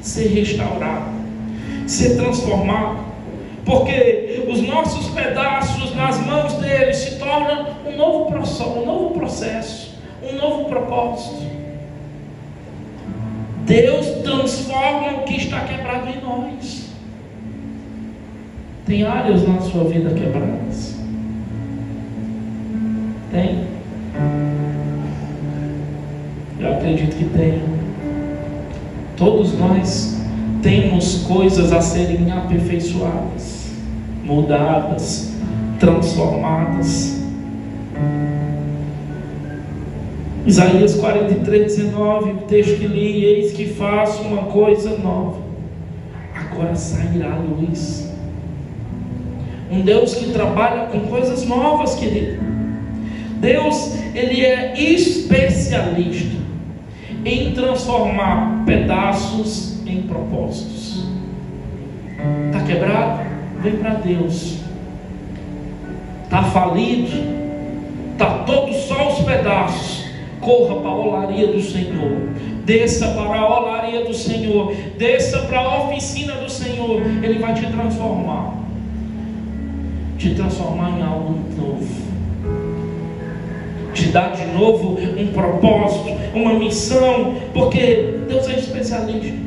ser restaurado, ser transformado, porque os nossos pedaços nas mãos dele se tornam um novo processo, um novo propósito. Deus transforma o que está quebrado em nós. Tem áreas na sua vida quebradas? Tem? Eu acredito que tem. Todos nós temos coisas a serem aperfeiçoadas, mudadas, transformadas. Isaías 43:19, o texto que li: eis que faço uma coisa nova, agora sairá a luz. Um Deus que trabalha com coisas novas, querido. Deus, Ele é especialista em transformar pedaços em propósitos. Está quebrado? Vem para Deus. Está falido? Está todo só os pedaços? Corra para a olaria do Senhor. Desça para a olaria do Senhor. Desça para a oficina do Senhor. Ele vai te transformar. Te transformar em algo novo. Te dar de novo um propósito, uma missão, porque Deus é especialista.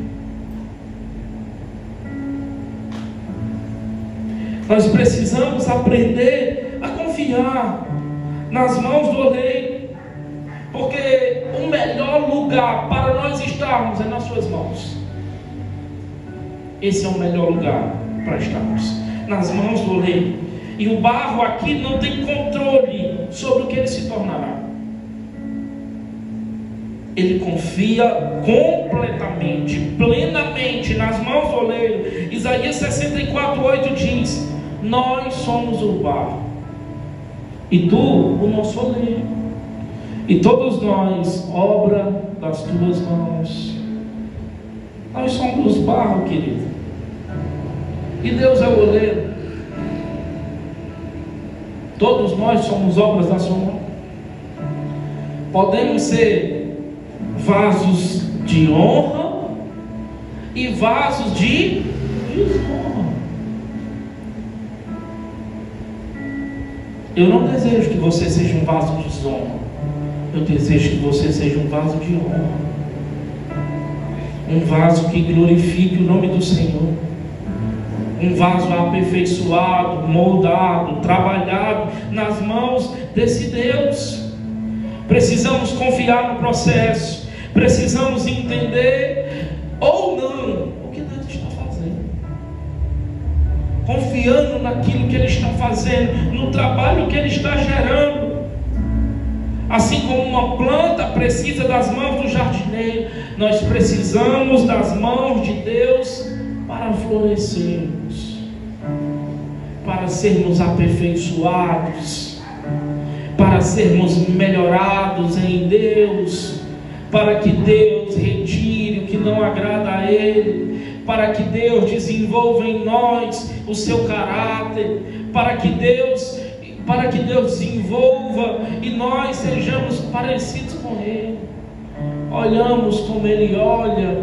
Nós precisamos aprender a confiar nas mãos do oleiro, porque o melhor lugar para nós estarmos é nas suas mãos. Esse é o melhor lugar para estarmos, nas mãos do oleiro. E o barro aqui não tem controle sobre o que ele se tornará. Ele confia completamente, plenamente nas mãos do oleiro. Isaías 64:8 diz: nós somos o barro e tu o nosso oleiro, e todos nós obra das tuas mãos. Nós somos barro, querido, e Deus é o oleiro. Todos nós somos obras da sua mão. Podemos ser vasos de honra e vasos de desonra. Eu não desejo que você seja um vaso de desonra. Eu desejo que você seja um vaso de honra. Um vaso que glorifique o nome do Senhor. Um vaso aperfeiçoado, moldado, trabalhado nas mãos desse Deus. Precisamos confiar no processo. Precisamos entender ou não o que Deus está fazendo. Confiando naquilo que Ele está fazendo, no trabalho que Ele está gerando. Assim como uma planta precisa das mãos do jardineiro, nós precisamos das mãos de Deus para florescermos, para sermos aperfeiçoados, para sermos melhorados em Deus, para que Deus retire o que não agrada a Ele, para que Deus desenvolva em nós o seu caráter, para que Deus desenvolva e nós sejamos parecidos com Ele. Olhamos como Ele olha,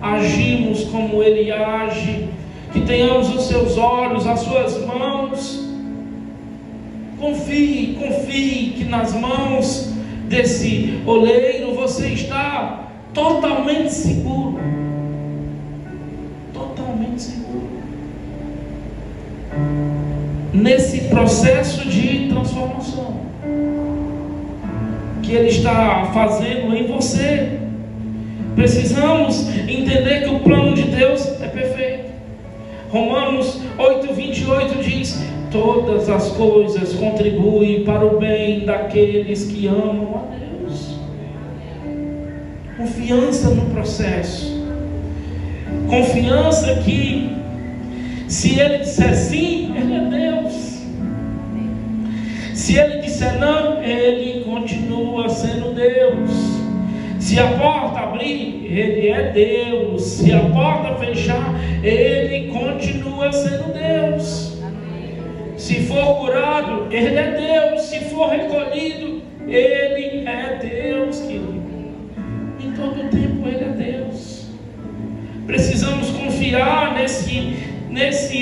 agimos como Ele age, que tenhamos os seus olhos, as suas mãos. Confie que nas mãos desse oleiro você está totalmente seguro. Totalmente seguro. Nesse processo de transformação que Ele está fazendo em você, precisamos entender que o plano de Deus é perfeito. Romanos 8:28 diz: todas as coisas contribuem para o bem daqueles que amam a Deus. Confiança no processo, confiança que se Ele disser sim, Ele é Deus. Se Ele disser não, Ele continua sendo Deus. Se a porta abrir, Ele é Deus. Se a porta fechar, Ele continua sendo Deus. Se for curado, Ele é Deus. Se for recolhido, Ele é Deus, querido. Em todo o tempo Ele é Deus. Precisamos confiar nesse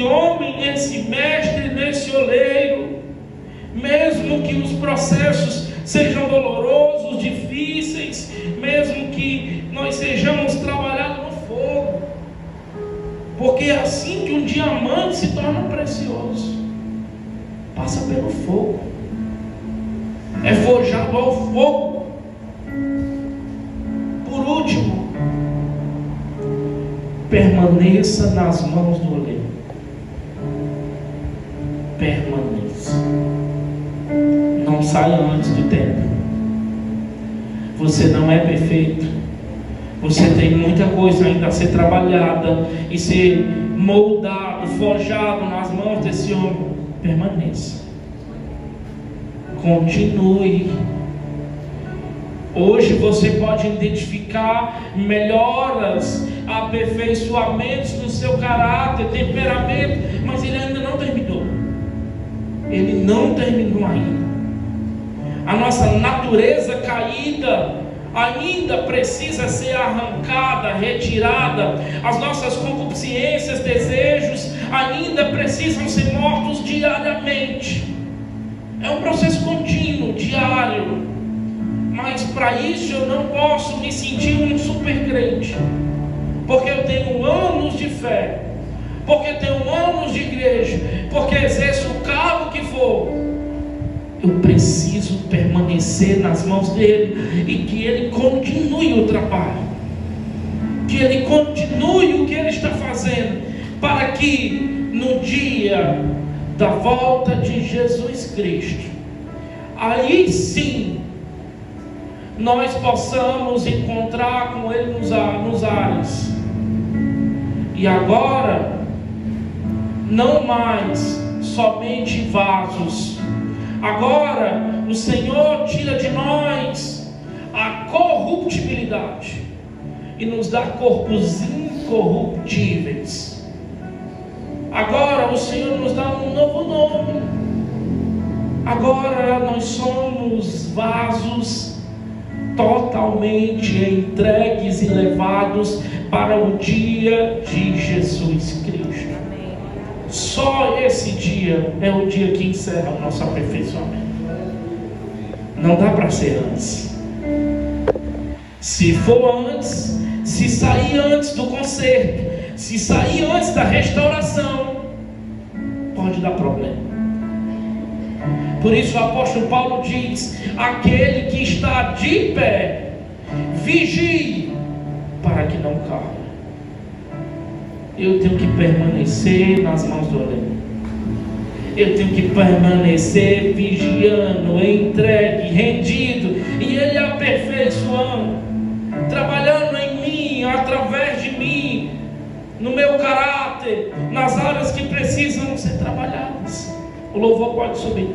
homem, nesse mestre, nesse oleiro. Mesmo que os processos sejam dolorosos, difíceis, mesmo que nós sejamos trabalhados no fogo, porque é assim que um diamante se torna precioso. Passa pelo fogo, é forjado ao fogo. Por último, permaneça nas mãos do oleiro. Permaneça. Não saia antes do tempo. Você não é perfeito. Você tem muita coisa ainda a ser trabalhada e ser moldado, forjado nas mãos desse homem. Permaneça. Continue. Hoje você pode identificar melhoras, aperfeiçoamentos no seu caráter, temperamento, mas ele ainda não terminou. Ele não terminou ainda. A nossa natureza caída ainda precisa ser arrancada, retirada. As nossas concupiscências, desejos ainda precisam ser mortos diariamente. É um processo contínuo, diário. Mas para isso eu não posso me sentir um super crente, porque eu tenho anos de fé, porque tenho anos de igreja, porque exerço o cargo que for. Eu preciso permanecer nas mãos dele e que ele continue o trabalho, que ele continue o que ele está fazendo, para que no dia da volta de Jesus Cristo, aí sim nós possamos encontrar com ele nos ares. E agora não mais somente vasos. Agora o Senhor tira de nós a corruptibilidade e nos dá corpos incorruptíveis. Agora o Senhor nos dá um novo nome. Agora nós somos vasos totalmente entregues e levados para o dia de Jesus Cristo. Só esse dia é o dia que encerra o nosso aperfeiçoamento. Não dá para ser antes. Se for antes, se sair antes do conserto, se sair antes da restauração, pode dar problema. Por isso o apóstolo Paulo diz: aquele que está de pé, vigie para que não caia. Eu tenho que permanecer nas mãos do oleiro. Eu tenho que permanecer vigiando, entregue, rendido, e Ele aperfeiçoando, trabalhando em mim, através de mim, no meu caráter, nas áreas que precisam ser trabalhadas. O louvor pode subir.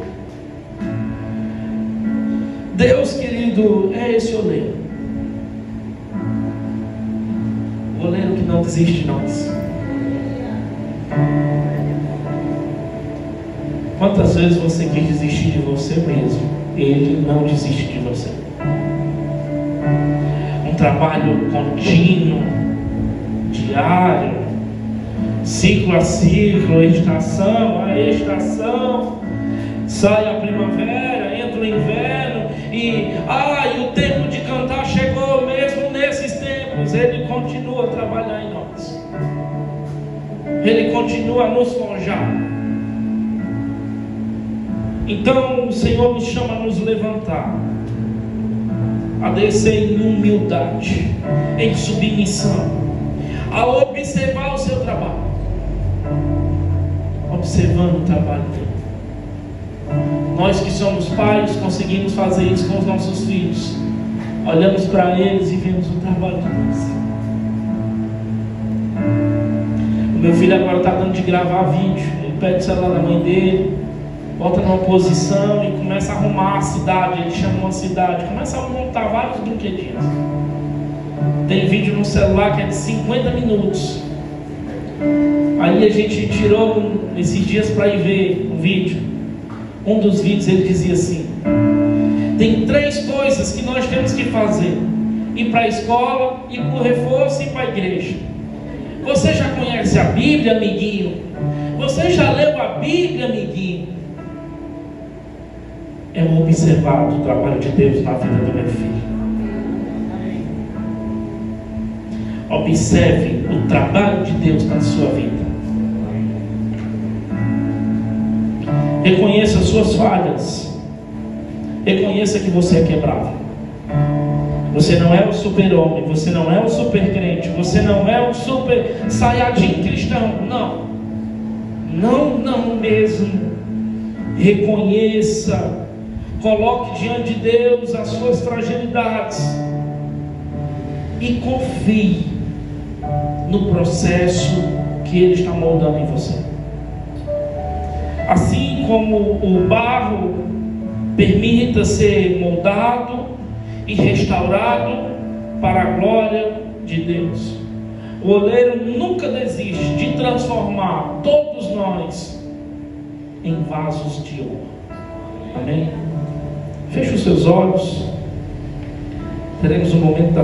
Deus, querido, é esse oleiro. O oleiro que não desiste de nós. Quantas vezes você quis desistir de você mesmo? Ele não desiste de você. Um trabalho contínuo, diário, ciclo a ciclo, estação a estação. Sai a primavera, entra o inverno e o tempo de cantar chegou mesmo nesses tempos. Ele continua a trabalhar em nós. Ele continua a nos forjar. Então o Senhor nos chama a nos levantar, a descer em humildade, em submissão, a observar o seu trabalho, observando o trabalho dele. Nós que somos pais conseguimos fazer isso com os nossos filhos. Olhamos para eles e vemos o trabalho de Deus. O meu filho agora está dando de gravar vídeo. Ele pede o celular da mãe dele, bota numa posição e começa a arrumar a cidade. Ele chama uma cidade, começa a montar vários brinquedinhos. Tem vídeo no celular que é de 50 minutos. Aí a gente tirou esses dias para ir ver um vídeo. Um dos vídeos ele dizia assim: tem 3 coisas que nós temos que fazer: ir para a escola, ir para o reforço e ir para a igreja. Você já conhece a Bíblia, amiguinho? Você já leu a Bíblia, amiguinho? É um observar do trabalho de Deus na vida do meu filho. Observe o trabalho de Deus na sua vida. Reconheça as suas falhas. Reconheça que você é quebrável. Você não é o super-homem, você não é o super-crente, você não é o super saiadinho cristão. Não. Não mesmo. Reconheça. Coloque diante de Deus as suas fragilidades. E confie no processo que Ele está moldando em você. Assim como o barro permita ser moldado e restaurado para a glória de Deus, o oleiro nunca desiste de transformar todos nós em vasos de ouro. Amém? Feche os seus olhos. Teremos um momento da